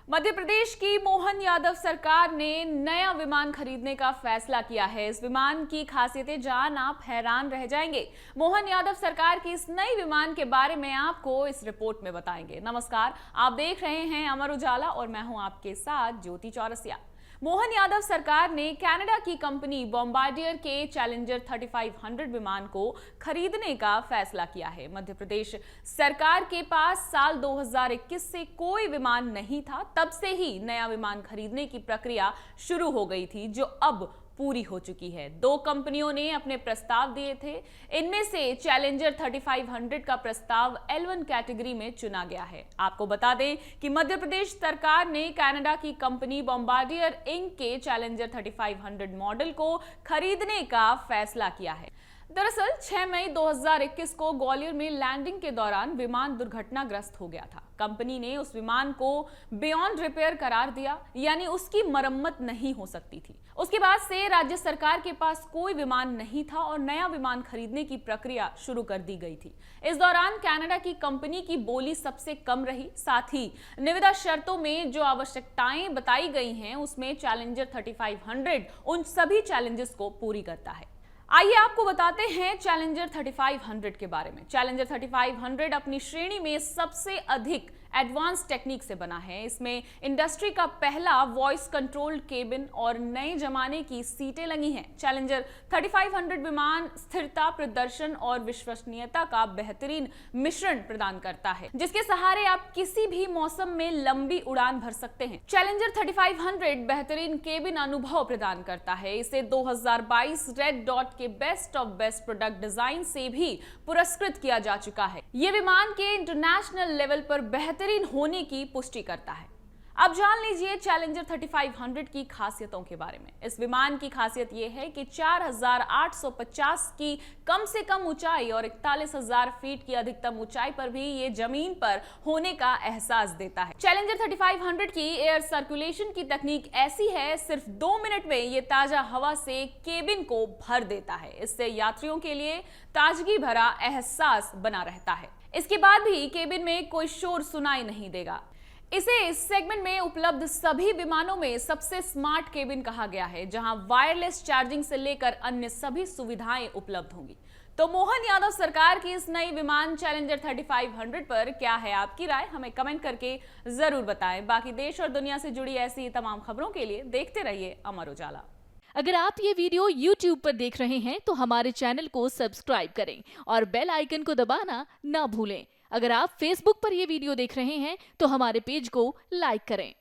मध्य प्रदेश की मोहन यादव सरकार ने नया विमान खरीदने का फैसला किया है। इस विमान की खासियतें जान आप हैरान रह जाएंगे। मोहन यादव सरकार की इस नई विमान के बारे में आपको इस रिपोर्ट में बताएंगे। नमस्कार, आप देख रहे हैं अमर उजाला और मैं हूं आपके साथ ज्योति चौरसिया। मोहन यादव सरकार ने कनाडा की कंपनी बॉम्बार्डियर के चैलेंजर 3500 विमान को खरीदने का फैसला किया है। मध्य प्रदेश सरकार के पास साल 2021 से कोई विमान नहीं था, तब से ही नया विमान खरीदने की प्रक्रिया शुरू हो गई थी, जो अब पूरी हो चुकी है। दो कंपनियों ने अपने प्रस्ताव दिए थे। इनमें से चैलेंजर 3500 का प्रस्ताव L1 कैटेगरी में चुना गया है। आपको बता दें कि मध्य प्रदेश सरकार ने कनाडा की कंपनी बॉम्बार्डियर इंक के चैलेंजर 3500 मॉडल को खरीदने का फैसला किया है। दरअसल 6 मई 2021 को ग्वालियर में लैंडिंग के दौरान विमान दुर्घटनाग्रस्त हो गया था। कंपनी ने उस विमान को बियॉन्ड रिपेयर करार दिया, यानी उसकी मरम्मत नहीं हो सकती थी। उसके बाद से राज्य सरकार के पास कोई विमान नहीं था और नया विमान खरीदने की प्रक्रिया शुरू कर दी गई थी। इस दौरान कनाडा की कंपनी की बोली सबसे कम रही। साथ ही निविदा शर्तों में जो आवश्यकताएं बताई गई हैं, उसमें चैलेंजर 3500 उन सभी चैलेंजेस को पूरी करता है। आइए आपको बताते हैं चैलेंजर 3500 के बारे में। चैलेंजर 3500 अपनी श्रेणी में सबसे अधिक एडवांस टेक्निक से बना है। इसमें इंडस्ट्री का पहला वॉइस कंट्रोल्ड केबिन और नए जमाने की सीटें लगी हैं। चैलेंजर 3500 विमान स्थिरता, प्रदर्शन और विश्वसनीयता का बेहतरीन मिश्रण प्रदान करता है, जिसके सहारे आप किसी भी मौसम में लंबी उड़ान भर सकते हैं। चैलेंजर 3500 बेहतरीन केबिन अनुभव प्रदान करता है। इसे 2022 रेड डॉट के best of best product design से भी पुरस्कृत किया जा चुका है। ये विमान के इंटरनेशनल लेवल पर बेहतरीन होने की पुष्टि करता है। अब जान लीजिए चैलेंजर 3500 की खासियतों के बारे में। इस विमान की खासियत यह है कि 4850 की कम से कम ऊंचाई और 41,000 फीट की अधिकतम ऊंचाई पर भी ये जमीन पर होने का एहसास देता है। चैलेंजर 3500 की एयर सर्कुलेशन की तकनीक ऐसी है, सिर्फ 2 मिनट में ये ताजा हवा से केबिन को भर देता है। इससे यात्रियों के लिए ताजगी भरा एहसास बना रहता है। इसके बाद भी केबिन में कोई शोर सुनाई नहीं देगा। इसे इस सेगमेंट में उपलब्ध सभी विमानों में सबसे स्मार्ट केबिन कहा गया है, जहां वायरलेस चार्जिंग से लेकर अन्य सभी सुविधाएं उपलब्ध होंगी। तो मोहन यादव सरकार की इस नई विमान चैलेंजर 3500 पर क्या है आपकी राय? हमें कमेंट करके जरूर बताएं। बाकी देश और दुनिया से जुड़ी ऐसी तमाम खबरों के लिए देखते रहिए अमर उजाला। अगर आप ये वीडियो YouTube पर देख रहे हैं तो हमारे चैनल को सब्सक्राइब करें और बेल आइकन को दबाना ना भूलें। अगर आप Facebook पर ये वीडियो देख रहे हैं तो हमारे पेज को लाइक करें।